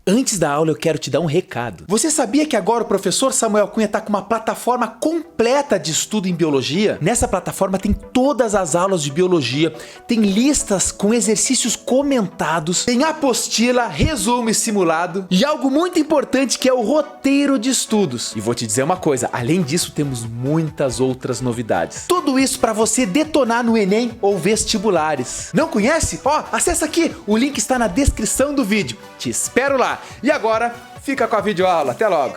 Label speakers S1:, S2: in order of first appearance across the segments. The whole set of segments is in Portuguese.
S1: Antes da aula eu quero te dar um recado. Você sabia que agora o professor Samuel Cunha está com uma plataforma completa de estudo em biologia? Nessa plataforma tem todas as aulas de biologia, tem listas com exercícios comentados, tem apostila, resumo e simulado e algo muito importante que é o roteiro de estudos. E vou te dizer uma coisa, além disso temos muitas outras novidades. Tudo isso para você detonar no Enem ou vestibulares. Não conhece? Ó, acessa aqui, o link está na descrição do vídeo. Te espero lá. E agora, fica com a videoaula. Até logo!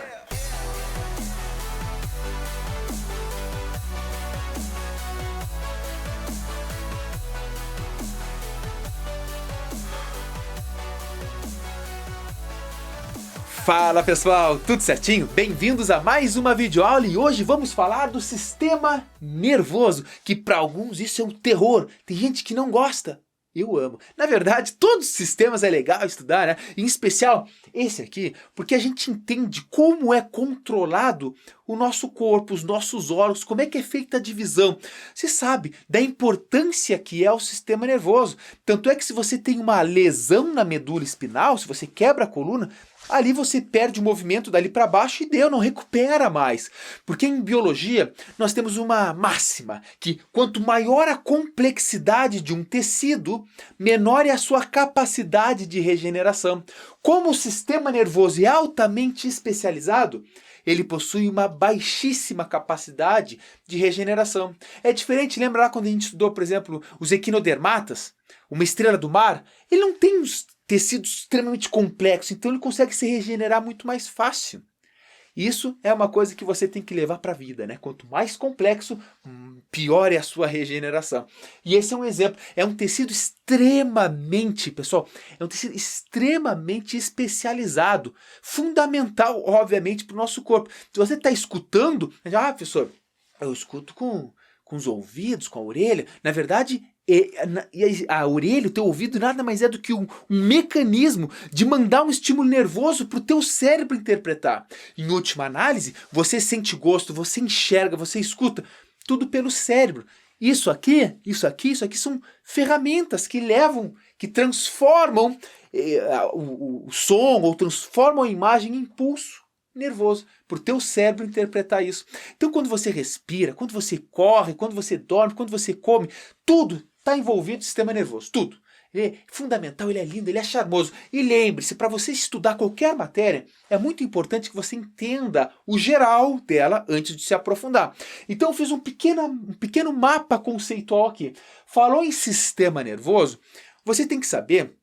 S1: Fala pessoal, tudo certinho? Bem-vindos a mais uma videoaula e hoje vamos falar do sistema nervoso, que para alguns isso é um terror, tem gente que não gosta. Eu amo. Na verdade, todos os sistemas é legal estudar, né? Em especial esse aqui, porque a gente entende como é controlado o nosso corpo, os nossos órgãos, como é que é feita a divisão. Você sabe da importância que é o sistema nervoso. Tanto é que se você tem uma lesão na medula espinal, se você quebra a coluna, ali você perde o movimento dali para baixo e não recupera mais. Porque em biologia nós temos uma máxima, que quanto maior a complexidade de um tecido, menor é a sua capacidade de regeneração. Como o sistema nervoso é altamente especializado, ele possui uma baixíssima capacidade de regeneração. É diferente, lembra lá quando a gente estudou, por exemplo, os equinodermatas, uma estrela do mar? Ele não tem os tecidos extremamente complexos, então ele consegue se regenerar muito mais fácil. Isso é uma coisa que você tem que levar para a vida, né? Quanto mais complexo, pior é a sua regeneração. E esse é um exemplo. É um tecido extremamente, pessoal, é um tecido extremamente especializado, fundamental, obviamente, para o nosso corpo. Se você está escutando, professor, eu escuto com os ouvidos, com a orelha. Na verdade, a orelha, o teu ouvido, nada mais é do que um mecanismo de mandar um estímulo nervoso para o teu cérebro interpretar. Em última análise, você sente gosto, você enxerga, você escuta, tudo pelo cérebro. Isso aqui são ferramentas que que transformam o som ou transformam a imagem em impulso nervoso, para o teu cérebro interpretar isso. Então quando você respira, quando você corre, quando você dorme, quando você come, tudo está envolvido no sistema nervoso, tudo. Ele é fundamental, ele é lindo, ele é charmoso. E lembre-se, para você estudar qualquer matéria, é muito importante que você entenda o geral dela antes de se aprofundar. Então eu fiz um pequeno mapa conceitual aqui. Falou em sistema nervoso, você tem que saber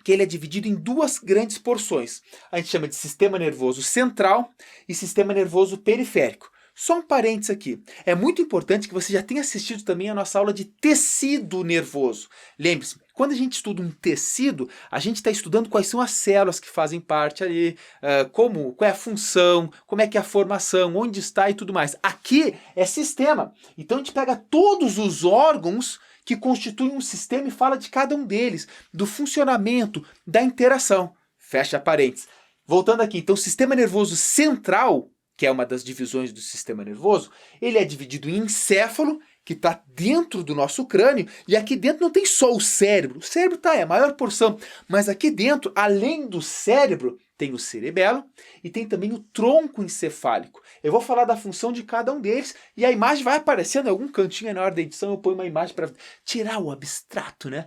S1: que ele é dividido em duas grandes porções. A gente chama de sistema nervoso central e sistema nervoso periférico. Só um parênteses aqui. É muito importante que você já tenha assistido também a nossa aula de tecido nervoso. Lembre-se, quando a gente estuda um tecido, a gente está estudando quais são as células que fazem parte ali, qual é a função, como é que é a formação, onde está e tudo mais. Aqui é sistema. Então a gente pega todos os órgãos que constituem um sistema e fala de cada um deles, do funcionamento, da interação. Fecha parênteses. Voltando aqui, então o sistema nervoso central, que é uma das divisões do sistema nervoso, ele é dividido em encéfalo, que está dentro do nosso crânio, e aqui dentro não tem só o cérebro é a maior porção, mas aqui dentro, além do cérebro, tem o cerebelo e tem também o tronco encefálico. Eu vou falar da função de cada um deles e a imagem vai aparecendo em algum cantinho na hora da edição, eu ponho uma imagem para tirar o abstrato, né,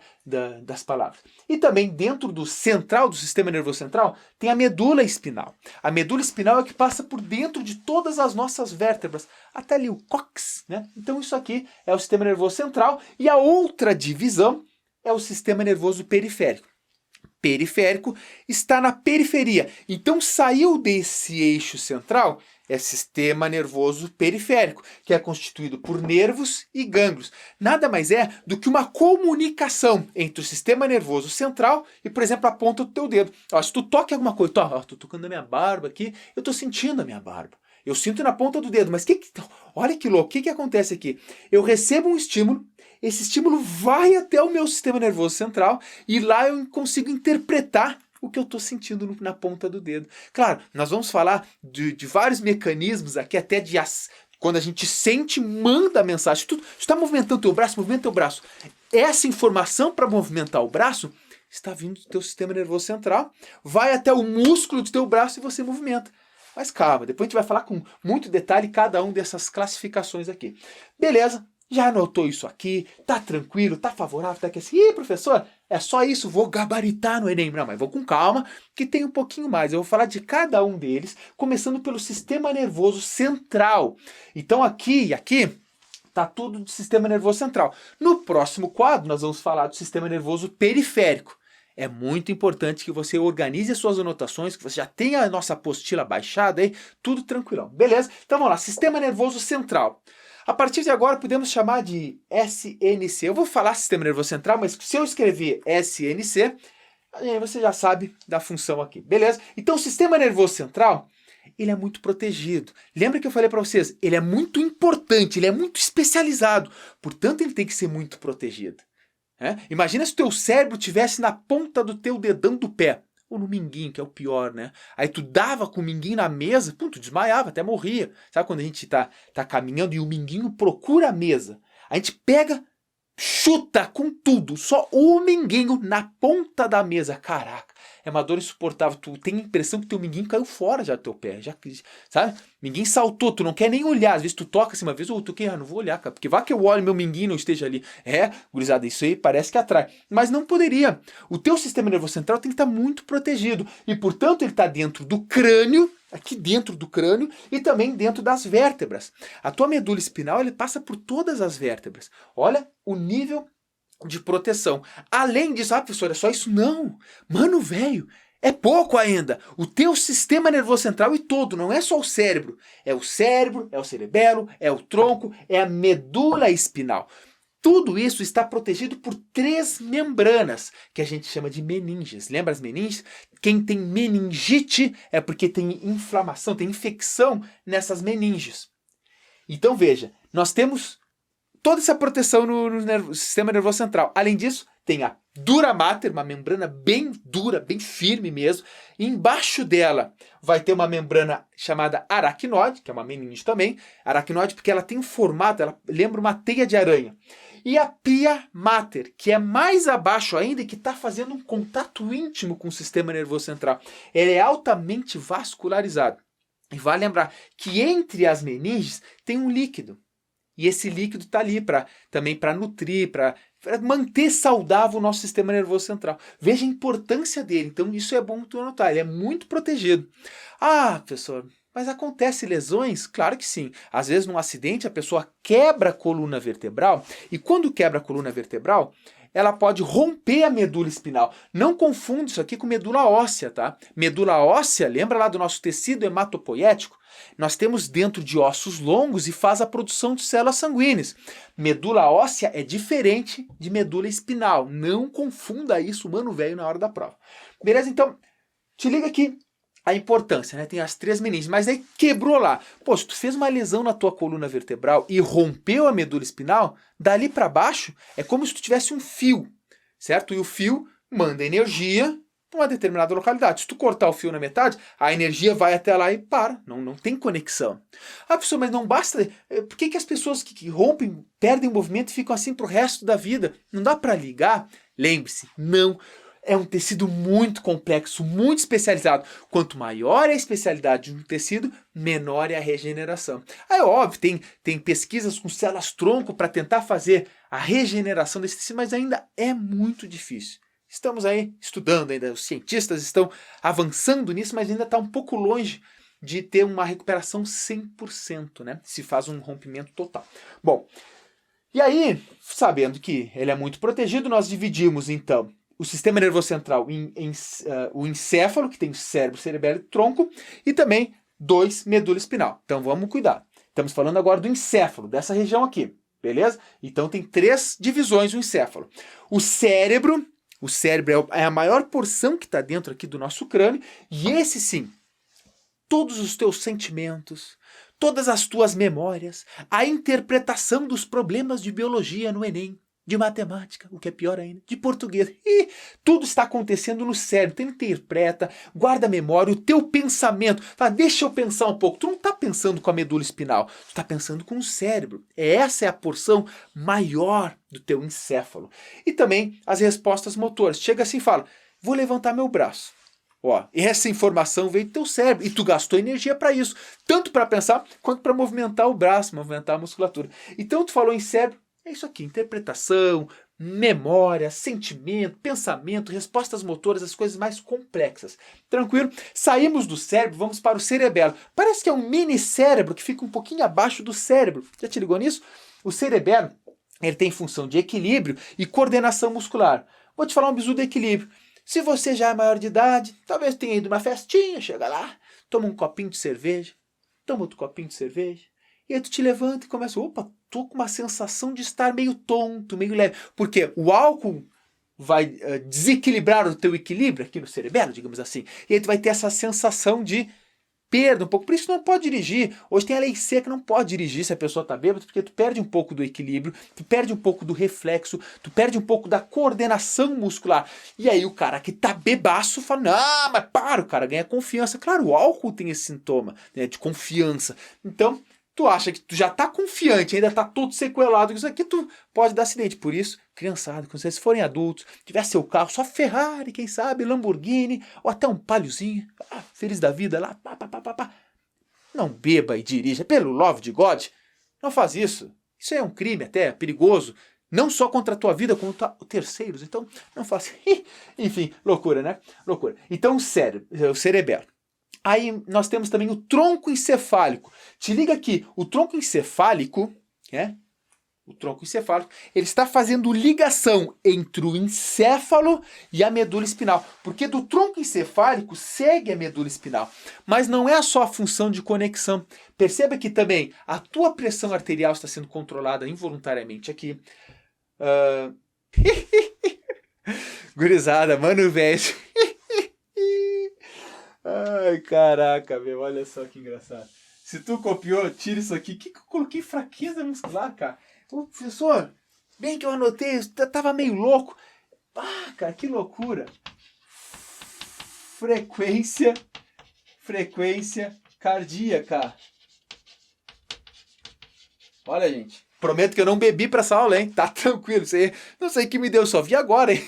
S1: das palavras. E também dentro do central, do sistema nervoso central, tem a medula espinal. A medula espinal é que passa por dentro de todas as nossas vértebras, até ali o cóccix, né? Então isso aqui é o sistema nervoso central e a outra divisão é o sistema nervoso periférico. Periférico está na periferia. Então saiu desse eixo central é sistema nervoso periférico, que é constituído por nervos e gânglios. Nada mais é do que uma comunicação entre o sistema nervoso central e, por exemplo, a ponta do teu dedo. Ó, se tu toca alguma coisa, estou tocando a minha barba aqui, eu estou sentindo a minha barba. Eu sinto na ponta do dedo, mas olha que louco, o que acontece aqui? Eu recebo um estímulo, esse estímulo vai até o meu sistema nervoso central e lá eu consigo interpretar o que eu estou sentindo na ponta do dedo. Claro, nós vamos falar de vários mecanismos aqui, até quando a gente sente, manda a mensagem. Tu está movimentando teu braço, movimenta teu braço. Essa informação para movimentar o braço está vindo do teu sistema nervoso central, vai até o músculo do teu braço e você movimenta. Mas calma, depois a gente vai falar com muito detalhe cada uma dessas classificações aqui. Beleza? Já anotou isso aqui? Tá tranquilo? Tá favorável? Tá aqui assim? Ih, professor, é só isso? Vou gabaritar no Enem. Não, mas vou com calma, que tem um pouquinho mais. Eu vou falar de cada um deles, começando pelo sistema nervoso central. Então aqui tá tudo do sistema nervoso central. No próximo quadro, nós vamos falar do sistema nervoso periférico. É muito importante que você organize as suas anotações, que você já tenha a nossa apostila baixada aí, tudo tranquilão. Beleza? Então vamos lá, sistema nervoso central. A partir de agora podemos chamar de SNC. Eu vou falar sistema nervoso central, mas se eu escrever SNC, aí você já sabe da função aqui. Beleza? Então o sistema nervoso central, ele é muito protegido. Lembra que eu falei para vocês? Ele é muito importante, ele é muito especializado. Portanto, ele tem que ser muito protegido. Imagina se o teu cérebro estivesse na ponta do teu dedão do pé. Ou no minguinho, que é o pior, né? Aí tu dava com o minguinho na mesa, pum, tu desmaiava, até morria. Sabe quando a gente tá caminhando e o minguinho procura a mesa? A gente pega, chuta com tudo, só o minguinho na ponta da mesa. Caraca, é uma dor insuportável. Tu tem a impressão que teu minguinho caiu fora já do teu pé. Já, sabe? Minguinho saltou, tu não quer nem olhar. Às vezes tu toca assim uma vez, ou tu quer, não vou olhar, cara. Porque vai que eu olho meu minguinho não esteja ali. Gurizada, isso aí parece que atrai. Mas não poderia. O teu sistema nervoso central tem que estar muito protegido. E, portanto, ele está dentro do crânio, aqui dentro do crânio, e também dentro das vértebras. A tua medula espinal, ele passa por todas as vértebras. Olha o nível de proteção. Além disso, professor, é só isso? Não. Mano, velho, é pouco ainda. O teu sistema nervoso central e todo, não é só o cérebro. É o cérebro, é o cerebelo, é o tronco, é a medula espinal. Tudo isso está protegido por 3 membranas, que a gente chama de meninges. Lembra as meninges? Quem tem meningite é porque tem inflamação, tem infecção nessas meninges. Então veja, nós temos toda essa proteção no sistema nervoso central. Além disso, tem a dura mater, uma membrana bem dura, bem firme mesmo. E embaixo dela vai ter uma membrana chamada aracnoide, que é uma meninge também. Aracnoide porque ela tem um formato, ela lembra uma teia de aranha. E a pia mater, que é mais abaixo ainda e que está fazendo um contato íntimo com o sistema nervoso central. Ela é altamente vascularizada. E vale lembrar que entre as meninges tem um líquido. E esse líquido está ali também para nutrir, para manter saudável o nosso sistema nervoso central. Veja a importância dele. Então isso é bom tu anotar. Ele é muito protegido. Ah, professor, mas acontece lesões? Claro que sim. Às vezes num acidente a pessoa quebra a coluna vertebral. E quando quebra a coluna vertebral, ela pode romper a medula espinal. Não confunda isso aqui com medula óssea, tá? Medula óssea, lembra lá do nosso tecido hematopoético? Nós temos dentro de ossos longos e faz a produção de células sanguíneas. Medula óssea é diferente de medula espinal. Não confunda isso, mano velho, na hora da prova. Beleza? Então, te liga aqui a importância, né? Tem as 3 meninges, mas aí quebrou lá. Pô, se tu fez uma lesão na tua coluna vertebral e rompeu a medula espinal, dali para baixo é como se tu tivesse um fio, certo? E o fio manda energia para uma determinada localidade. Se tu cortar o fio na metade, a energia vai até lá e para. Não tem conexão. Ah, professor, mas não basta. Por que as pessoas que rompem, perdem o movimento e ficam assim pro resto da vida? Não dá para ligar? Lembre-se, não. É um tecido muito complexo, muito especializado. Quanto maior é a especialidade de um tecido, menor é a regeneração. Aí, óbvio, tem pesquisas com células-tronco para tentar fazer a regeneração desse tecido, mas ainda é muito difícil. Estamos aí estudando ainda, os cientistas estão avançando nisso, mas ainda está um pouco longe de ter uma recuperação 100%, né? Se faz um rompimento total. Bom, e aí, sabendo que ele é muito protegido, nós dividimos, então, o sistema nervoso central o encéfalo, que tem o cérebro, cerebelo e tronco, e também 2 medula espinal. Então vamos cuidar. Estamos falando agora do encéfalo, dessa região aqui, beleza? Então tem 3 divisões do encéfalo. O cérebro é a maior porção que está dentro aqui do nosso crânio, e esse sim, todos os teus sentimentos, todas as tuas memórias, a interpretação dos problemas de biologia no Enem, de matemática, o que é pior ainda, de português. E tudo está acontecendo no cérebro. Então interpreta, guarda a memória, o teu pensamento. Fala, deixa eu pensar um pouco. Tu não está pensando com a medula espinal, tu está pensando com o cérebro. Essa é a porção maior do teu encéfalo. E também as respostas motoras. Chega assim e fala, vou levantar meu braço. Ó, essa informação veio do teu cérebro e tu gastou energia para isso. Tanto para pensar quanto para movimentar o braço, movimentar a musculatura. Então tu falou em cérebro. É isso aqui, interpretação, memória, sentimento, pensamento, respostas motoras, as coisas mais complexas. Tranquilo? Saímos do cérebro, vamos para o cerebelo. Parece que é um mini cérebro que fica um pouquinho abaixo do cérebro. Já te ligou nisso? O cerebelo, ele tem função de equilíbrio e coordenação muscular. Vou te falar um bizu do equilíbrio. Se você já é maior de idade, talvez tenha ido numa festinha, chega lá, toma um copinho de cerveja, toma outro copinho de cerveja, e aí tu te levanta e começa, opa, tô com uma sensação de estar meio tonto, meio leve. Porque o álcool vai desequilibrar o teu equilíbrio aqui no cerebelo, digamos assim. E aí tu vai ter essa sensação de perda um pouco. Por isso não pode dirigir. Hoje tem a lei seca, não pode dirigir se a pessoa está bêbada, porque tu perde um pouco do equilíbrio, tu perde um pouco do reflexo, tu perde um pouco da coordenação muscular. E aí o cara que tá bebaço fala, não, mas para, o cara ganha confiança. Claro, o álcool tem esse sintoma, né, de confiança. Então, tu acha que tu já tá confiante, ainda tá todo sequelado, isso aqui tu pode dar acidente. Por isso, criançada, quando vocês forem adultos, tiver seu carro, só Ferrari, quem sabe, Lamborghini, ou até um Paliozinho, feliz da vida lá, não beba e dirija, pelo love de God, não faz isso. Isso é um crime até, perigoso, não só contra a tua vida, como terceiros, então não faça. Enfim, loucura, né? Loucura. Então o cerebelo. Aí nós temos também o tronco encefálico. Te liga aqui, o tronco encefálico, ele está fazendo ligação entre o encéfalo e a medula espinal. Porque do tronco encefálico segue a medula espinal. Mas não é só a função de conexão. Perceba que também a tua pressão arterial está sendo controlada involuntariamente aqui. Gurizada, mano, velho. Ai, caraca, meu, olha só que engraçado. Se tu copiou, tira isso aqui. O que eu coloquei? Fraqueza muscular, cara. Ô, professor, bem que eu anotei, eu tava meio louco. Ah, cara, que loucura. Frequência cardíaca. Olha, gente, prometo que eu não bebi pra essa aula, hein? Tá tranquilo, não sei o que me deu, só vi agora, hein?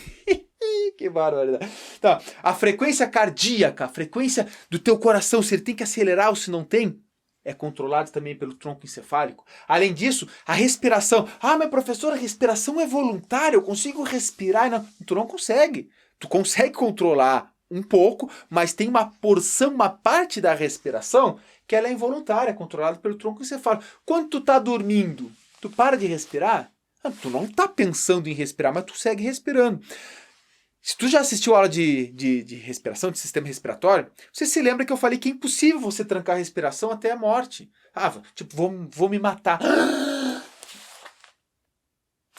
S1: Que barbaridade. Tá, a frequência cardíaca, a frequência do teu coração, se ele tem que acelerar ou se não tem, é controlado também pelo tronco encefálico. Além disso, a respiração. Ah, mas professor, a respiração é voluntária, eu consigo respirar. Não, tu não consegue. Tu consegue controlar um pouco, mas tem uma porção, uma parte da respiração que ela é involuntária, controlada pelo tronco encefálico. Quando tu tá dormindo, tu para de respirar, tu não tá pensando em respirar, mas tu segue respirando. Se tu já assistiu a aula de respiração, de sistema respiratório, você se lembra que eu falei que é impossível você trancar a respiração até a morte. Tipo, vou me matar.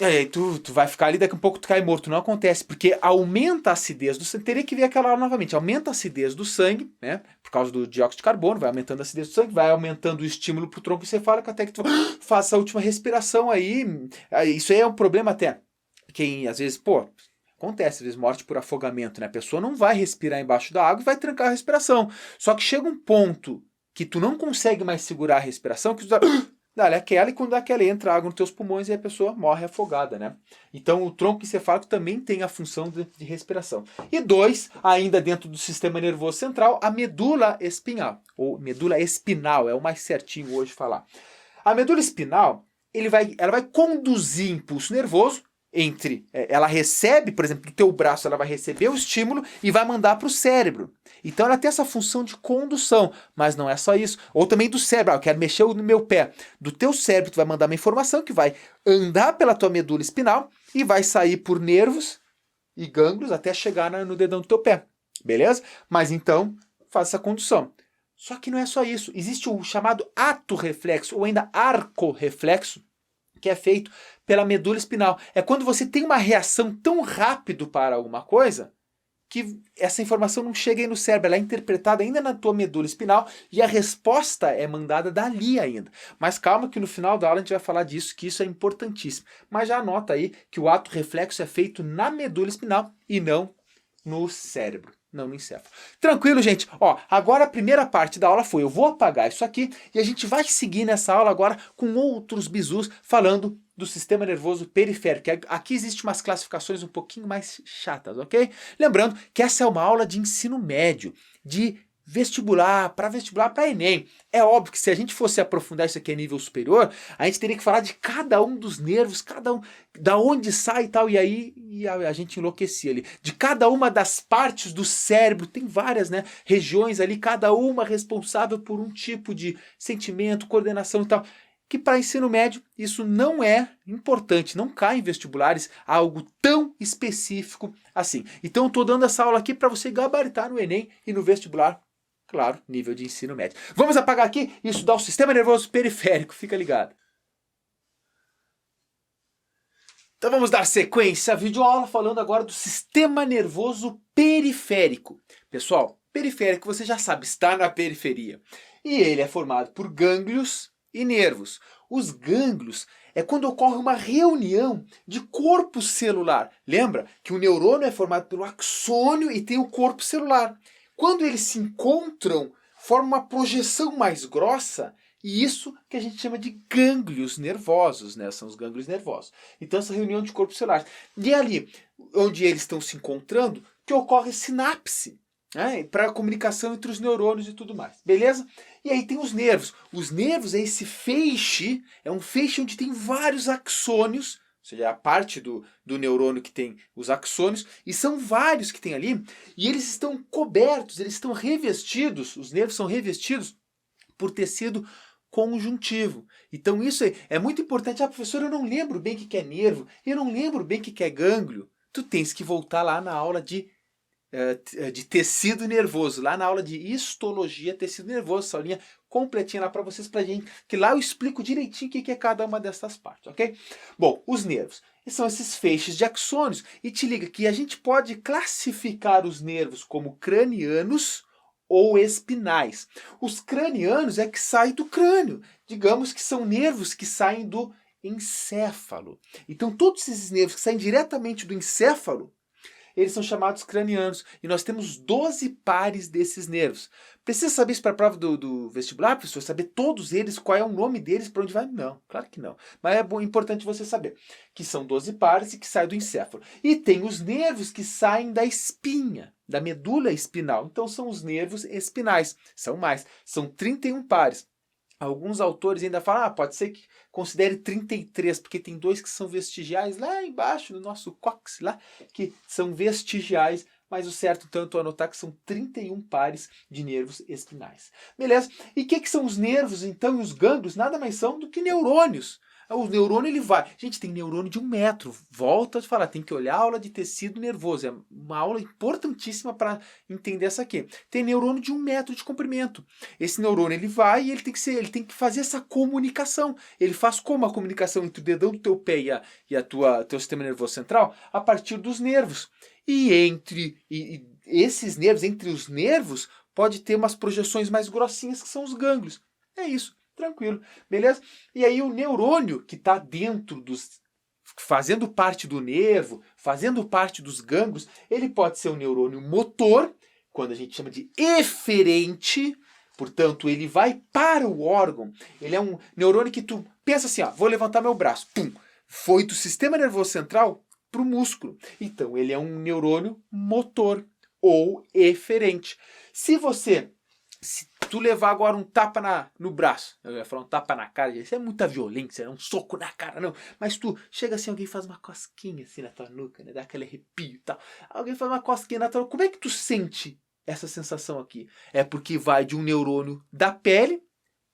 S1: E aí tu vai ficar ali, daqui a pouco tu cai morto. Não acontece, porque aumenta a acidez do sangue. Teria que ver aquela aula novamente. Aumenta a acidez do sangue, né? Por causa do dióxido de carbono, vai aumentando a acidez do sangue, vai aumentando o estímulo pro tronco encefálico até que tu faça a última respiração aí. Isso aí é um problema até. Quem, às vezes, acontece, às vezes, morte por afogamento, né? A pessoa não vai respirar embaixo da água e vai trancar a respiração. Só que chega um ponto que tu não consegue mais segurar a respiração, que tu dá-lhe aquela, e quando dá aquela, entra água nos teus pulmões e a pessoa morre afogada, né? Então, o tronco encefálico também tem a função de respiração. E 2, ainda dentro do sistema nervoso central, a medula espinhal, ou medula espinal, é o mais certinho hoje falar. A medula espinal, ela vai conduzir impulso nervoso, ela recebe, por exemplo, do teu braço, ela vai receber o estímulo e vai mandar para o cérebro. Então ela tem essa função de condução, mas não é só isso. Ou também do cérebro, eu quero mexer no meu pé. Do teu cérebro tu vai mandar uma informação que vai andar pela tua medula espinal e vai sair por nervos e gânglios até chegar no dedão do teu pé. Beleza? Mas então faz essa condução. Só que não é só isso. Existe o chamado ato reflexo ou ainda arco reflexo, que é feito pela medula espinal. É quando você tem uma reação tão rápido para alguma coisa que essa informação não chega aí no cérebro, ela é interpretada ainda na tua medula espinal e a resposta é mandada dali ainda. Mas calma que no final da aula a gente vai falar disso, que isso é importantíssimo. Mas já anota aí que o ato reflexo é feito na medula espinal e não no cérebro, não no encéfalo. Tranquilo, gente? Ó, agora a primeira parte da aula foi, eu vou apagar isso aqui e a gente vai seguir nessa aula agora com outros bizus falando do sistema nervoso periférico. Aqui existe umas classificações um pouquinho mais chatas, ok? Lembrando que essa é uma aula de ensino médio, de vestibular, para Enem. É óbvio que se a gente fosse aprofundar isso aqui a nível superior, a gente teria que falar de cada um dos nervos, cada um, da onde sai e tal, e aí a gente enlouquecia ali. De cada uma das partes do cérebro, tem várias, né, regiões ali, cada uma responsável por um tipo de sentimento, coordenação e tal. Que para ensino médio isso não é importante, não cai em vestibulares algo tão específico assim. Então eu estou dando essa aula aqui para você gabaritar no Enem e no vestibular, claro, nível de ensino médio. Vamos apagar aqui e estudar o sistema nervoso periférico, fica ligado. Então vamos dar sequência à videoaula falando agora do sistema nervoso periférico. Pessoal, periférico você já sabe, está na periferia. E ele é formado por gânglios e nervos. Os gânglios é quando ocorre uma reunião de corpo celular. Lembra que o neurônio é formado pelo axônio e tem o corpo celular. Quando eles se encontram, forma uma projeção mais grossa e isso que a gente chama de gânglios nervosos, né? São os gânglios nervosos. Então essa reunião de corpos celulares. E é ali, onde eles estão se encontrando, que ocorre sinapse. Para a comunicação entre os neurônios e tudo mais, beleza? E aí tem os nervos. Os nervos é esse feixe, é um feixe onde tem vários axônios, ou seja, a parte do neurônio que tem os axônios, e são vários que tem ali, e eles estão cobertos, eles estão revestidos, os nervos são revestidos por tecido conjuntivo. Então isso é muito importante. Professor, eu não lembro bem o que é nervo, eu não lembro bem o que é gânglio. Tu tens que voltar lá na aula de tecido nervoso, lá na aula de histologia, tecido nervoso, essa aulinha completinha lá para vocês, pra gente, que lá eu explico direitinho o que é cada uma dessas partes, ok? Bom, os nervos são esses feixes de axônios, e te liga que a gente pode classificar os nervos como cranianos ou espinais. Os cranianos é que saem do crânio, digamos que são nervos que saem do encéfalo. Então todos esses nervos que saem diretamente do encéfalo, eles são chamados cranianos. E nós temos 12 pares desses nervos. Precisa saber isso para a prova do vestibular, professor? Saber todos eles, qual é o nome deles, para onde vai? Não, claro que não. Mas é importante você saber que são 12 pares e que saem do encéfalo. E tem os nervos que saem da espinha, da medula espinal. Então são os nervos espinais. São mais. São 31 pares. Alguns autores ainda falam, pode ser que considere 33, porque tem 2 que são vestigiais lá embaixo no nosso cóccix, lá, que são vestigiais, mas o certo tanto é anotar que são 31 pares de nervos espinais. Beleza? E o que são os nervos, então, e os gânglios? Nada mais são do que neurônios. O neurônio, ele vai. Gente, tem neurônio de 1 metro. Volta a falar, tem que olhar a aula de tecido nervoso. É uma aula importantíssima para entender essa aqui. Tem neurônio de 1 metro de comprimento. Esse neurônio, ele vai e ele tem que fazer essa comunicação. Ele faz como a comunicação entre o dedão do teu pé e teu sistema nervoso central? A partir dos nervos. E entre esses nervos, entre os nervos, pode ter umas projeções mais grossinhas que são os gânglios. É isso. Tranquilo, beleza? E aí o neurônio que está dentro fazendo parte do nervo, fazendo parte dos gânglios, ele pode ser um neurônio motor, quando a gente chama de eferente, portanto ele vai para o órgão, ele é um neurônio que tu pensa assim, vou levantar meu braço, pum, foi do sistema nervoso central para o músculo. Então ele é um neurônio motor ou eferente. Se tu levar agora um tapa no braço, eu ia falar um tapa na cara, isso é muita violência, não é um soco na cara, não. Mas tu chega assim, alguém faz uma cosquinha assim na tua nuca, né? Dá aquele arrepio e tal. Alguém faz uma cosquinha na tua nuca. Como é que tu sente essa sensação aqui? É porque vai de um neurônio da pele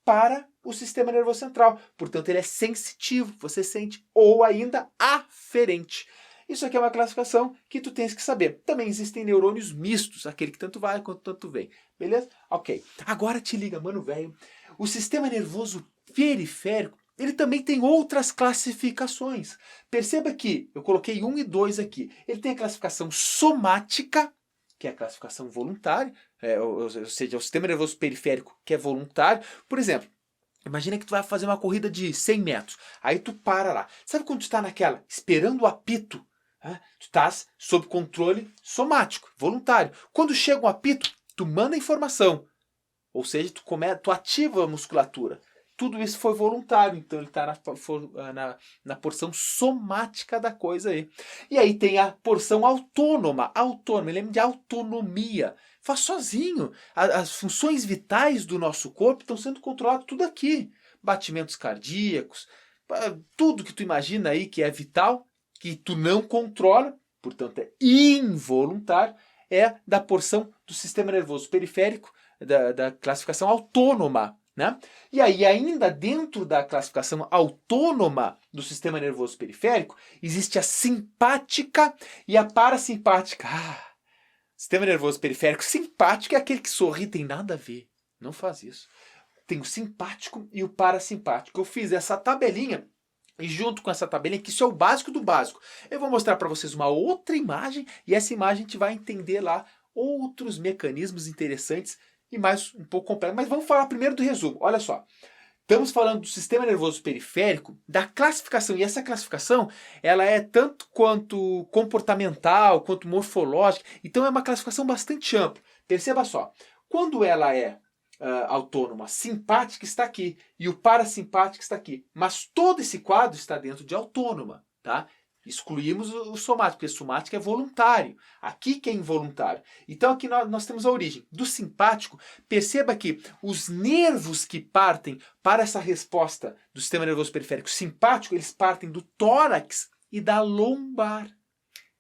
S1: para o sistema nervoso central. Portanto, ele é sensitivo, você sente, ou ainda aferente. Isso aqui é uma classificação que tu tens que saber. Também existem neurônios mistos, aquele que tanto vai quanto tanto vem. Beleza? Ok. Agora te liga, mano velho. O sistema nervoso periférico, ele também tem outras classificações. Perceba que eu coloquei 1 e 2 aqui. Ele tem a classificação somática que é a classificação voluntária, ou seja, o sistema nervoso periférico, que é voluntário. Por exemplo, imagina que tu vai fazer uma corrida de 100 metros, aí tu para lá. Sabe quando tu está naquela, esperando o apito? Tu estás sob controle somático, voluntário. Quando chega um apito, tu manda informação, ou seja, tu ativa a musculatura. Tudo isso foi voluntário, então ele está na porção somática da coisa aí. E aí tem a porção autônoma, lembra de autonomia. Faz sozinho. As funções vitais do nosso corpo estão sendo controladas tudo aqui. Batimentos cardíacos, tudo que tu imagina aí que é vital, que tu não controla, portanto é involuntário, é da porção do sistema nervoso periférico, da classificação autônoma. Né? E aí, ainda dentro da classificação autônoma do sistema nervoso periférico, existe a simpática e a parasimpática. Sistema nervoso periférico simpático é aquele que sorri, tem nada a ver. Não faz isso. Tem o simpático e o parasimpático. Eu fiz essa tabelinha e junto com essa tabelinha, que isso é o básico do básico, eu vou mostrar para vocês uma outra imagem e essa imagem a gente vai entender lá outros mecanismos interessantes e mais um pouco complexo. Mas vamos falar primeiro do resumo. Olha só. Estamos falando do sistema nervoso periférico, da classificação. E essa classificação, ela é tanto quanto comportamental, quanto morfológica. Então é uma classificação bastante ampla. Perceba só. Quando ela é autônoma, simpática está aqui. E o parasimpático está aqui. Mas todo esse quadro está dentro de autônoma. Tá? Excluímos o somático, porque o somático é voluntário. Aqui que é involuntário. Então aqui nós temos a origem do simpático. Perceba que os nervos que partem para essa resposta do sistema nervoso periférico simpático, eles partem do tórax e da lombar.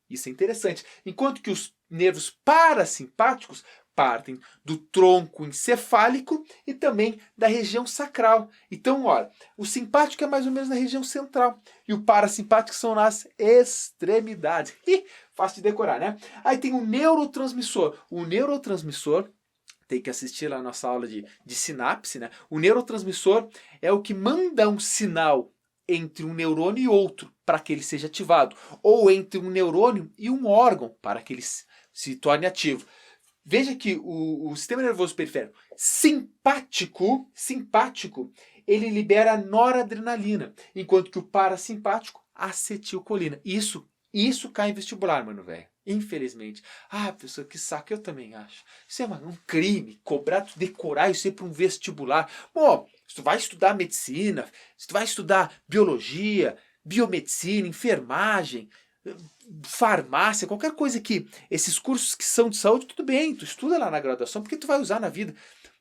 S1: Isso é interessante. Enquanto que os nervos parasimpáticos partem do tronco encefálico e também da região sacral. Então, olha, o simpático é mais ou menos na região central e o parasimpático são nas extremidades. Fácil de decorar, né? Aí tem o neurotransmissor. O neurotransmissor, tem que assistir lá a nossa aula de sinapse, né? O neurotransmissor é o que manda um sinal entre um neurônio e outro para que ele seja ativado, ou entre um neurônio e um órgão para que ele se torne ativo. Veja que o sistema nervoso periférico simpático, ele libera noradrenalina, enquanto que o parasimpático, acetilcolina. Isso cai em vestibular, mano, velho. Infelizmente. Professor, que saco, eu também acho. Isso é um crime, decorar isso aí para um vestibular. Bom, se tu vai estudar medicina, se tu vai estudar biologia, biomedicina, enfermagem, farmácia, qualquer coisa que esses cursos que são de saúde, tudo bem, tu estuda lá na graduação, porque tu vai usar na vida.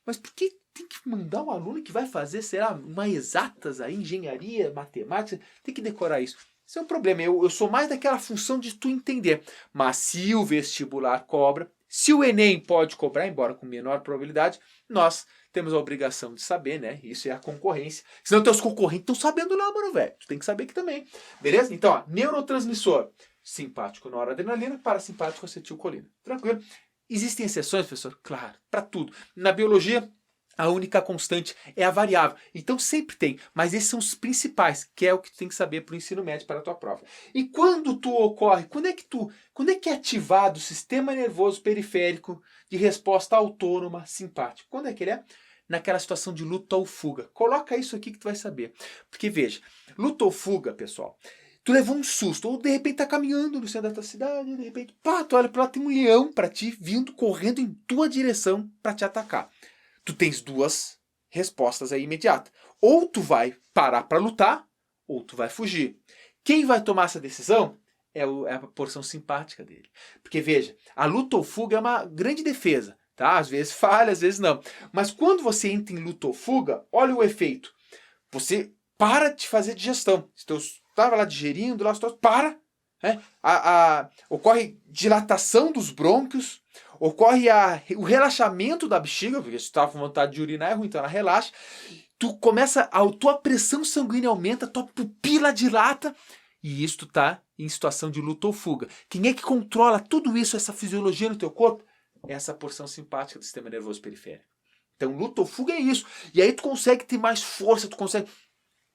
S1: Mas por que tem que mandar um aluno que vai fazer, uma exatas aí, engenharia, matemática, tem que decorar isso? Isso é um problema. Eu sou mais daquela função de tu entender. Mas se o vestibular cobra, se o Enem pode cobrar, embora com menor probabilidade, nós temos a obrigação de saber, né? Isso é a concorrência. Senão teus concorrentes estão sabendo lá, mano, velho. Tu tem que saber aqui também. Beleza? Então, ó, neurotransmissor. Simpático noradrenalina, parasimpático acetilcolina. Tranquilo? Existem exceções, professor? Claro, para tudo. Na biologia, a única constante é a variável. Então sempre tem, mas esses são os principais, que é o que tu tem que saber para o ensino médio, para a tua prova. E quando quando é que é ativado o sistema nervoso periférico de resposta autônoma simpático? Quando é que ele é? Naquela situação de luta ou fuga. Coloca isso aqui que tu vai saber. Porque veja, luta ou fuga, pessoal, tu levou um susto, ou de repente tá caminhando no centro da tua cidade, de repente, tu olha para lá, tem um leão para ti, vindo, correndo em tua direção para te atacar. Tu tens duas respostas aí imediatas. Ou tu vai parar para lutar, ou tu vai fugir. Quem vai tomar essa decisão é a porção simpática dele. Porque veja, a luta ou fuga é uma grande defesa. Tá? Às vezes falha, às vezes não. Mas quando você entra em luta ou fuga, olha o efeito. Você para de fazer digestão. Se tu estava lá digerindo, para. Né? Ocorre dilatação dos brônquios, ocorre o relaxamento da bexiga, porque se tu estava com vontade de urinar é ruim, então ela relaxa. A tua pressão sanguínea aumenta, a tua pupila dilata, e isso tu tá em situação de luta ou fuga. Quem é que controla tudo isso, essa fisiologia no teu corpo? É essa porção simpática do sistema nervoso periférico. Então luta ou fuga é isso. E aí tu consegue ter mais força,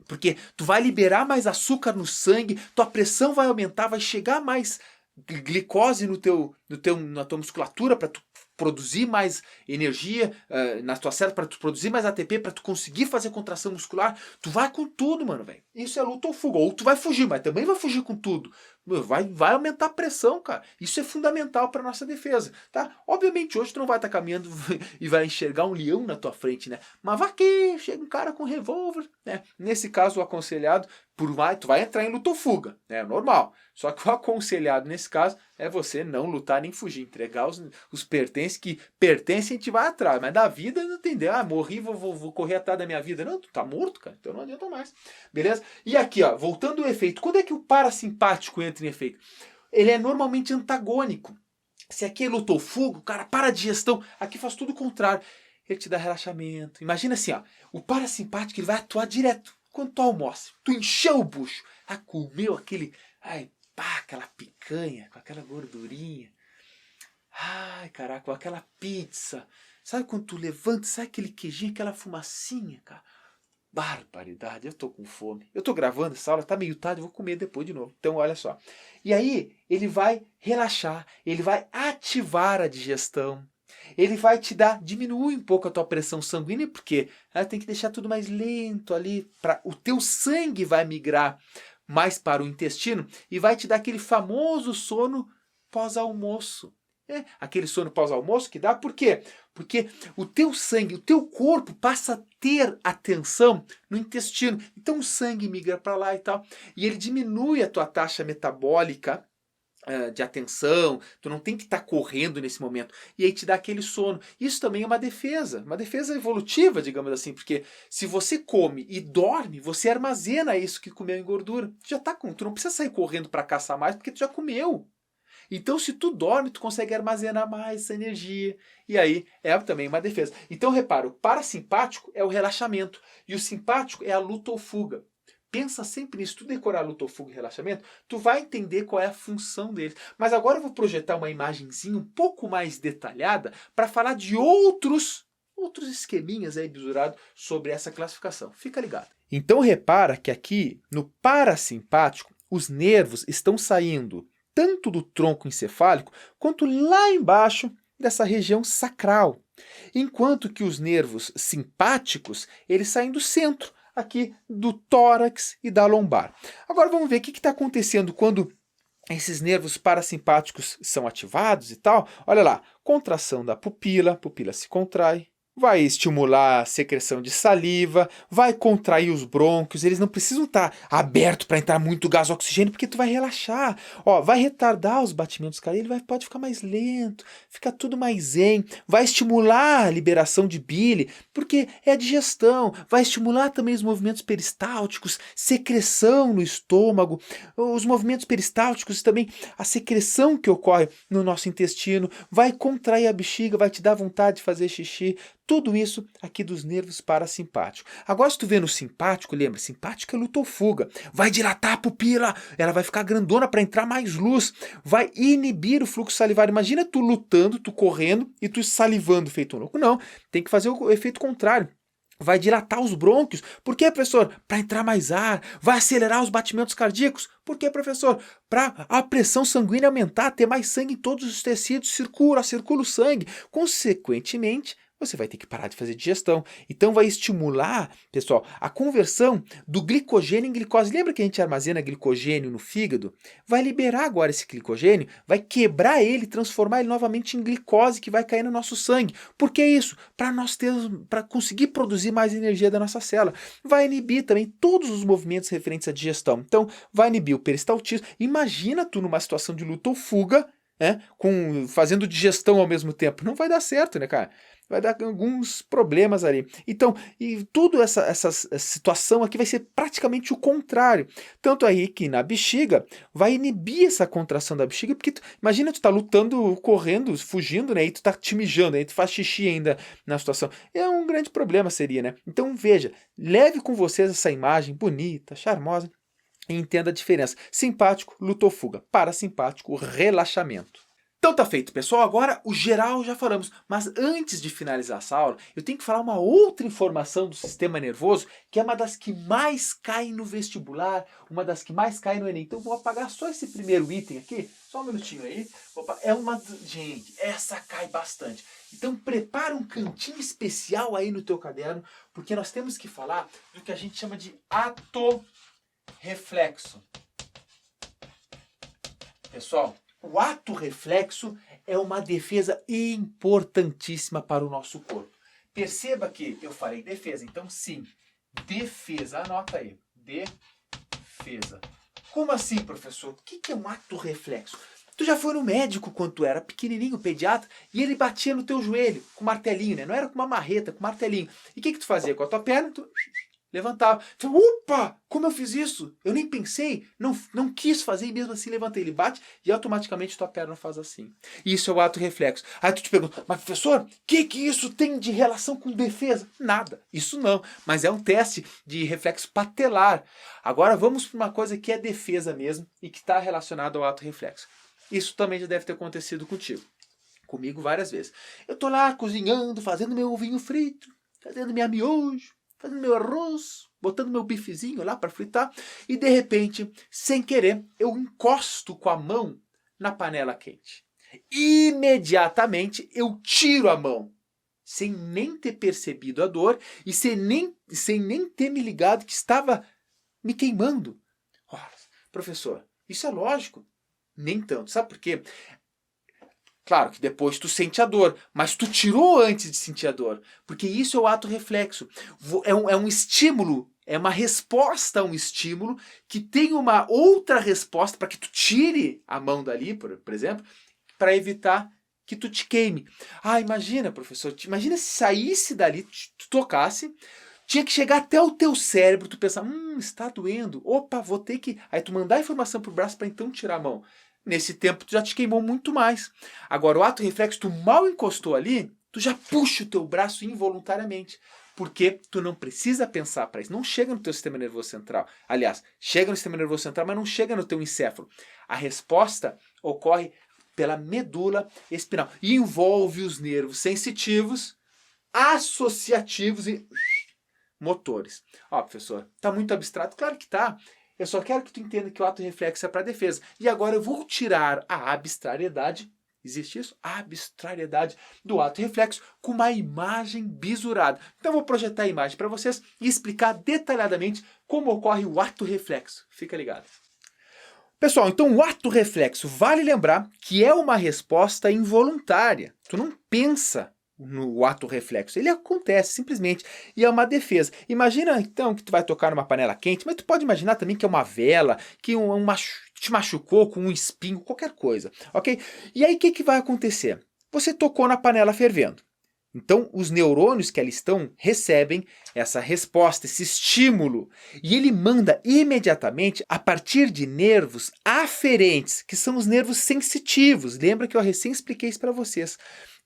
S1: porque tu vai liberar mais açúcar no sangue, tua pressão vai aumentar, vai chegar mais glicose na tua musculatura para tu produzir mais energia na tua célula, para tu produzir mais ATP, para tu conseguir fazer contração muscular. Tu vai com tudo, mano, velho. Isso é luta ou fuga. Ou tu vai fugir, mas também vai fugir com tudo. Vai aumentar a pressão, cara. Isso é fundamental para nossa defesa, tá? Obviamente hoje tu não vai estar caminhando e vai enxergar um leão na tua frente, né? Mas vai que chega um cara com revólver, né? Nesse caso o aconselhado tu vai entrar em luta ou fuga, é normal. Só que o aconselhado nesse caso é você não lutar nem fugir, entregar os pertences que pertencem, a gente vai atrás, mas da vida não entendeu. Morri, vou correr atrás da minha vida. Não, tu tá morto, cara, então não adianta mais. Beleza? E aqui, ó, voltando ao efeito, quando é que o parasimpático entra em efeito? Ele é normalmente antagônico. Se aqui é luta ou fuga, o cara para a digestão, aqui faz tudo o contrário. Ele te dá relaxamento. Imagina assim, ó, o parasimpático ele vai atuar direto. Quando tu almoça, tu encheu o bucho, comeu aquela picanha com aquela gordurinha, caraca, com aquela pizza, sabe quando tu levanta, sai aquele queijinho, aquela fumacinha, cara, barbaridade, eu tô com fome, eu tô gravando essa aula, tá meio tarde, eu vou comer depois de novo, então olha só, e aí ele vai relaxar, ele vai ativar a digestão, ele vai diminuir um pouco a tua pressão sanguínea, porque tem que deixar tudo mais lento ali, o teu sangue vai migrar mais para o intestino e vai te dar aquele famoso sono pós-almoço. Aquele sono pós-almoço que dá, por quê? Porque o teu sangue, o teu corpo passa a ter atenção no intestino. Então o sangue migra para lá e tal, e ele diminui a tua taxa metabólica de atenção, tu não tem que estar correndo nesse momento, e aí te dá aquele sono. Isso também é uma defesa evolutiva, digamos assim, porque se você come e dorme, você armazena isso que comeu em gordura. Tu não precisa sair correndo para caçar mais, porque tu já comeu. Então, se tu dorme, tu consegue armazenar mais essa energia. E aí é também uma defesa. Então, repara, o parasimpático é o relaxamento, e o simpático é a luta ou fuga. Pensa sempre nisso, tu decorar luta ou fuga e relaxamento, tu vai entender qual é a função deles. Mas agora eu vou projetar uma imagenzinha um pouco mais detalhada para falar de outros esqueminhas aí bisurados sobre essa classificação. Fica ligado. Então repara que aqui no parasimpático, os nervos estão saindo tanto do tronco encefálico quanto lá embaixo dessa região sacral. Enquanto que os nervos simpáticos, eles saem do centro, aqui do tórax e da lombar. Agora vamos ver o que está acontecendo quando esses nervos parasimpáticos são ativados e tal. Olha lá, contração da pupila, a pupila se contrai, vai estimular a secreção de saliva, vai contrair os brônquios, eles não precisam estar abertos para entrar muito gás oxigênio, porque tu vai relaxar. Vai retardar os batimentos cardíacos, ele pode ficar mais lento, fica tudo mais zen, vai estimular a liberação de bile, porque é a digestão, vai estimular também os movimentos peristálticos, secreção no estômago, os movimentos peristálticos também, a secreção que ocorre no nosso intestino, vai contrair a bexiga, vai te dar vontade de fazer xixi, tudo isso aqui dos nervos parasimpáticos. Agora, se tu vê no simpático, lembra, simpático é luta ou fuga. Vai dilatar a pupila, ela vai ficar grandona para entrar mais luz. Vai inibir o fluxo salivar. Imagina tu lutando, tu correndo e tu salivando feito um louco. Não, tem que fazer o efeito contrário. Vai dilatar os brônquios. Por quê, professor? Para entrar mais ar. Vai acelerar os batimentos cardíacos. Por quê, professor? Para a pressão sanguínea aumentar, ter mais sangue em todos os tecidos, circula o sangue. Consequentemente, você vai ter que parar de fazer digestão. Então vai estimular, pessoal, a conversão do glicogênio em glicose. Lembra que a gente armazena glicogênio no fígado? Vai liberar agora esse glicogênio, vai quebrar ele, transformar ele novamente em glicose que vai cair no nosso sangue. Por que isso? Para conseguir produzir mais energia da nossa célula. Vai inibir também todos os movimentos referentes à digestão. Então vai inibir o peristaltismo. Imagina tu numa situação de luta ou fuga, fazendo digestão ao mesmo tempo. Não vai dar certo, né, cara? Vai dar alguns problemas ali. Então, e tudo essa situação aqui vai ser praticamente o contrário. Tanto aí que na bexiga vai inibir essa contração da bexiga, porque imagina tu tá lutando, correndo, fugindo, né? E tu tá te mijando, aí tu faz xixi ainda na situação. É um grande problema seria, né? Então veja, leve com vocês essa imagem bonita, charmosa, e entenda a diferença. Simpático, luta ou fuga. Parasimpático, relaxamento. Então tá feito, pessoal. Agora o geral já falamos, mas antes de finalizar essa aula, eu tenho que falar uma outra informação do sistema nervoso, que é uma das que mais cai no vestibular, uma das que mais cai no Enem. Então vou apagar só esse primeiro item aqui, só um minutinho aí. Opa, gente, essa cai bastante. Então prepara um cantinho especial aí no teu caderno, porque nós temos que falar do que a gente chama de ato reflexo. Pessoal, o ato reflexo é uma defesa importantíssima para o nosso corpo. Perceba que eu falei defesa, então sim, defesa, anota aí, defesa. Como assim, professor? O que é um ato reflexo? Tu já foi no médico quando tu era pequenininho, pediatra, e ele batia no teu joelho com martelinho, né? Não era com uma marreta, com martelinho. E o que tu fazia com a tua perna? Tu levantava. Opa, como eu fiz isso? Eu nem pensei, não quis fazer e mesmo assim levantei. Ele bate e automaticamente tua perna faz assim. Isso é o ato reflexo. Aí tu te pergunta, mas professor, o que isso tem de relação com defesa? Nada, isso não. Mas é um teste de reflexo patelar. Agora vamos para uma coisa que é defesa mesmo e que está relacionada ao ato reflexo. Isso também já deve ter acontecido contigo. Comigo várias vezes. Eu tô lá cozinhando, fazendo meu ovinho frito, fazendo minha miojo, fazendo meu arroz, botando meu bifezinho lá para fritar, e de repente, sem querer, eu encosto com a mão na panela quente. Imediatamente eu tiro a mão, sem nem ter percebido a dor e sem nem ter me ligado que estava me queimando. Ora, professor, isso é lógico? Nem tanto, sabe por quê? Claro que depois tu sente a dor, mas tu tirou antes de sentir a dor, porque isso é o ato reflexo. É um estímulo, é uma resposta a um estímulo que tem uma outra resposta para que tu tire a mão dali, por exemplo, para evitar que tu te queime. Ah, imagina, professor, imagina se saísse dali, tu tocasse, tinha que chegar até o teu cérebro, tu pensar, está doendo, opa, vou ter que... Aí tu mandar a informação pro braço para então tirar a mão. Nesse tempo tu já te queimou muito mais. Agora o ato reflexo, tu mal encostou ali, tu já puxa o teu braço involuntariamente. Porque tu não precisa pensar para isso. Não chega no teu sistema nervoso central. Aliás, chega no sistema nervoso central, mas não chega no teu encéfalo. A resposta ocorre pela medula espinal. E envolve os nervos sensitivos, associativos e motores. Ó, professor, tá muito abstrato? Claro que tá. Eu só quero que tu entenda que o ato reflexo é para defesa. E agora eu vou tirar a arbitrariedade, existe isso? A arbitrariedade do ato reflexo com uma imagem bisurada. Então eu vou projetar a imagem para vocês e explicar detalhadamente como ocorre o ato reflexo. Fica ligado. Pessoal, então o ato reflexo, vale lembrar que é uma resposta involuntária. Tu não pensa no ato reflexo, ele acontece simplesmente e é uma defesa. Imagina então que tu vai tocar numa panela quente, mas tu pode imaginar também que é uma vela, que te machucou com um espinho, qualquer coisa, ok? E aí o que vai acontecer? Você tocou na panela fervendo. Então os neurônios que ali estão recebem essa resposta, esse estímulo, e ele manda imediatamente a partir de nervos aferentes, que são os nervos sensitivos. Lembra que eu recém expliquei isso para vocês.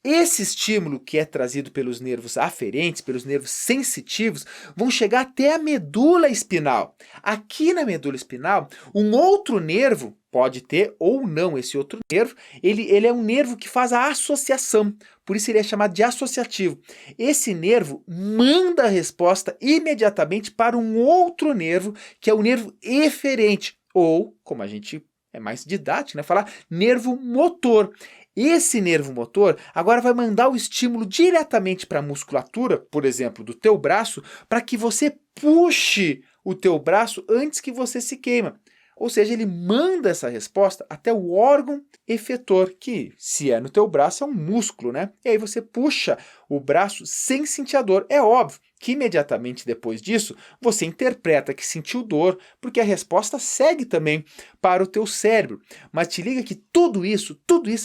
S1: Esse estímulo que é trazido pelos nervos aferentes, pelos nervos sensitivos, vão chegar até a medula espinal. Aqui na medula espinal, um outro nervo, pode ter ou não esse outro nervo, ele é um nervo que faz a associação, por isso ele é chamado de associativo. Esse nervo manda a resposta imediatamente para um outro nervo, que é o nervo eferente, ou, como a gente é mais didático, né, falar nervo motor. Esse nervo motor agora vai mandar o estímulo diretamente para a musculatura, por exemplo, do teu braço, para que você puxe o teu braço antes que você se queima. Ou seja, ele manda essa resposta até o órgão efetor, que se é no teu braço é um músculo, né? E aí você puxa o braço sem sentir a dor. É óbvio que imediatamente depois disso você interpreta que sentiu dor, porque a resposta segue também para o teu cérebro. Mas te liga que tudo isso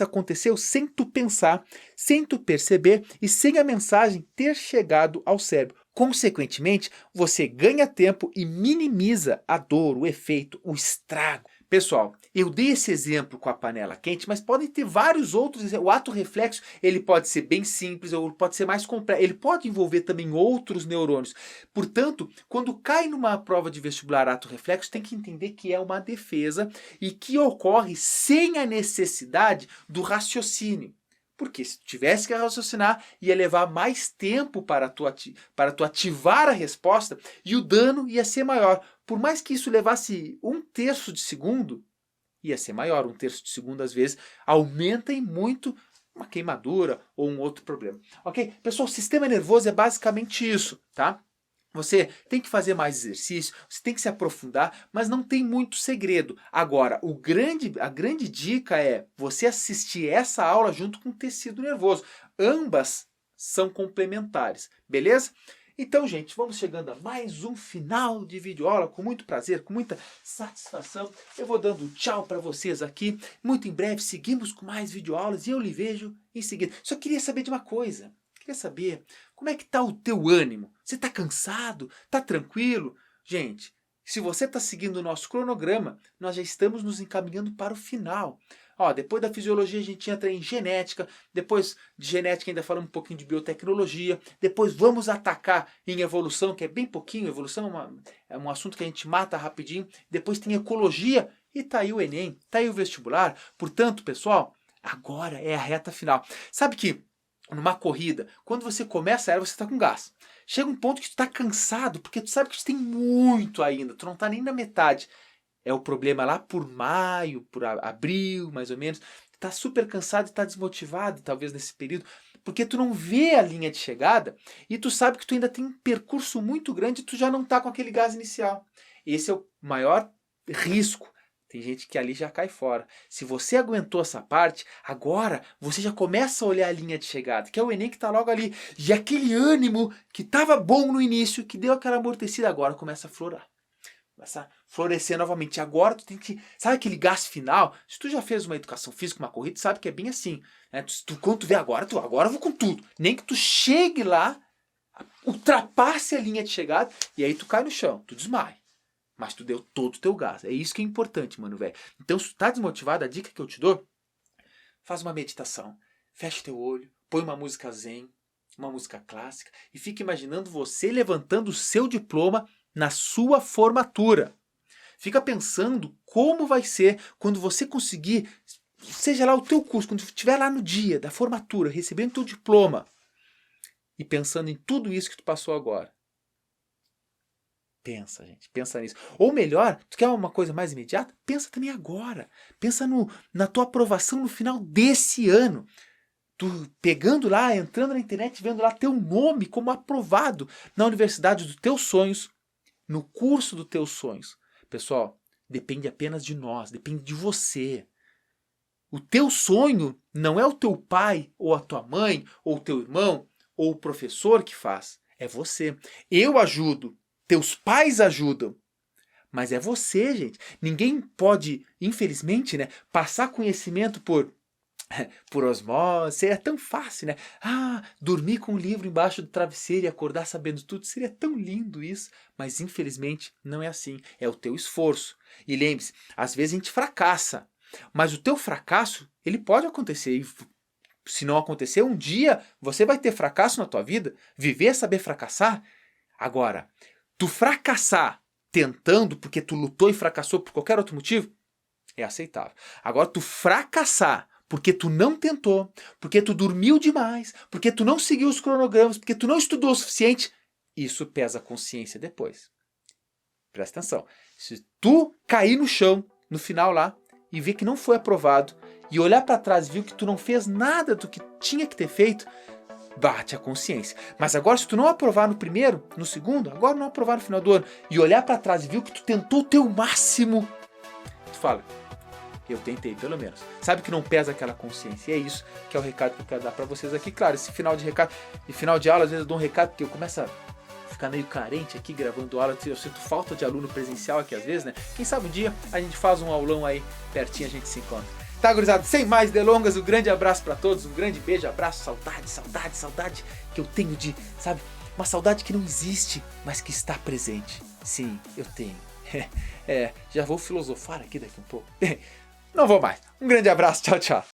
S1: aconteceu sem tu pensar, sem tu perceber e sem a mensagem ter chegado ao cérebro. Consequentemente, você ganha tempo e minimiza a dor, o efeito, o estrago. Pessoal, eu dei esse exemplo com a panela quente, mas podem ter vários outros. O ato reflexo, ele pode ser bem simples ou pode ser mais complexo. Ele pode envolver também outros neurônios. Portanto, quando cai numa prova de vestibular ato reflexo, tem que entender que é uma defesa e que ocorre sem a necessidade do raciocínio. Porque se tivesse que raciocinar, ia levar mais tempo para tu ativar a resposta e o dano ia ser maior. Por mais que isso levasse 1/3 de segundo, ia ser maior. 1/3 de segundo, às vezes, aumenta em muito uma queimadura ou um outro problema. Ok? Pessoal, o sistema nervoso é basicamente isso, tá? Você tem que fazer mais exercício, você tem que se aprofundar, mas não tem muito segredo. Agora, a grande dica é você assistir essa aula junto com o tecido nervoso. Ambas são complementares, beleza? Então, gente, vamos chegando a mais um final de videoaula com muito prazer, com muita satisfação. Eu vou dando tchau para vocês aqui. Muito em breve seguimos com mais videoaulas e eu lhe vejo em seguida. Só queria saber de uma coisa. Queria saber como é que está o teu ânimo. Você está cansado? Está tranquilo? Gente, se você está seguindo o nosso cronograma, nós já estamos nos encaminhando para o final. Ó, depois da fisiologia a gente entra em genética, depois de genética ainda falamos um pouquinho de biotecnologia, depois vamos atacar em evolução, que é bem pouquinho, evolução é um assunto que a gente mata rapidinho, depois tem ecologia e tá aí o Enem, tá aí o vestibular. Portanto, pessoal, agora é a reta final. Sabe que numa corrida, quando você começa ela, você está com gás. Chega um ponto que tu está cansado, porque tu sabe que tu tem muito ainda, tu não está nem na metade. É o problema lá por maio, por abril, mais ou menos. Tu tá super cansado e está desmotivado, talvez nesse período, porque tu não vê a linha de chegada e tu sabe que tu ainda tem um percurso muito grande e tu já não está com aquele gás inicial. Esse é o maior risco. Tem gente que ali já cai fora. Se você aguentou essa parte, agora você já começa a olhar a linha de chegada, que é o Enem que está logo ali. E aquele ânimo que estava bom no início, que deu aquela amortecida, agora começa a florar. Começa a florescer novamente. Agora tu tem que... Sabe aquele gás final? Se tu já fez uma educação física, uma corrida, tu sabe que é bem assim. Né? Quando tu vê agora eu vou com tudo. Nem que tu chegue lá, ultrapasse a linha de chegada, e aí tu cai no chão, tu desmaia. Mas tu deu todo o teu gás. É isso que é importante, mano, velho. Então, se tu tá desmotivado, a dica que eu te dou, faz uma meditação. Fecha teu olho, põe uma música zen, uma música clássica, e fica imaginando você levantando o seu diploma na sua formatura. Fica pensando como vai ser quando você conseguir, seja lá o teu curso, quando estiver lá no dia da formatura, recebendo teu diploma, e pensando em tudo isso que tu passou agora. Pensa, gente, pensa nisso. Ou melhor, tu quer uma coisa mais imediata? Pensa também agora. Pensa na tua aprovação no final desse ano. Tu pegando lá, entrando na internet, vendo lá teu nome como aprovado na universidade dos teus sonhos, no curso dos teus sonhos. Pessoal, depende apenas de nós, depende de você. O teu sonho não é o teu pai, ou a tua mãe, ou o teu irmão, ou o professor que faz. É você. Eu ajudo. Teus pais ajudam, mas é você, gente. Ninguém pode, infelizmente, né, passar conhecimento por osmose. É tão fácil, né? Dormir com um livro embaixo do travesseiro e acordar sabendo tudo. Seria tão lindo isso, mas infelizmente não é assim. É o teu esforço. E lembre-se, às vezes a gente fracassa, mas o teu fracasso, ele pode acontecer. E se não acontecer, um dia você vai ter fracasso na tua vida. Viver é saber fracassar. Agora, tu fracassar tentando porque tu lutou e fracassou por qualquer outro motivo, é aceitável. Agora, tu fracassar porque tu não tentou, porque tu dormiu demais, porque tu não seguiu os cronogramas, porque tu não estudou o suficiente, isso pesa a consciência depois. Presta atenção. Se tu cair no chão, no final lá, e ver que não foi aprovado, e olhar para trás e viu que tu não fez nada do que tinha que ter feito, bate a consciência. Mas agora, se tu não aprovar no primeiro, no segundo, agora não aprovar no final do ano, e olhar para trás e viu que tu tentou o teu máximo, tu fala, eu tentei pelo menos. Sabe que não pesa aquela consciência. E é isso que é o recado que eu quero dar para vocês aqui. Claro, esse final de recado, e final de aula, às vezes eu dou um recado porque eu começo a ficar meio carente aqui gravando aula, eu sinto falta de aluno presencial aqui às vezes, né? Quem sabe um dia a gente faz um aulão aí pertinho, a gente se encontra. Tá, gurizada? Sem mais delongas, um grande abraço pra todos, um grande beijo, abraço, saudade que eu tenho de, sabe, uma saudade que não existe, mas que está presente. Sim, eu tenho. Já vou filosofar aqui daqui um pouco. Não vou mais. Um grande abraço, tchau, tchau.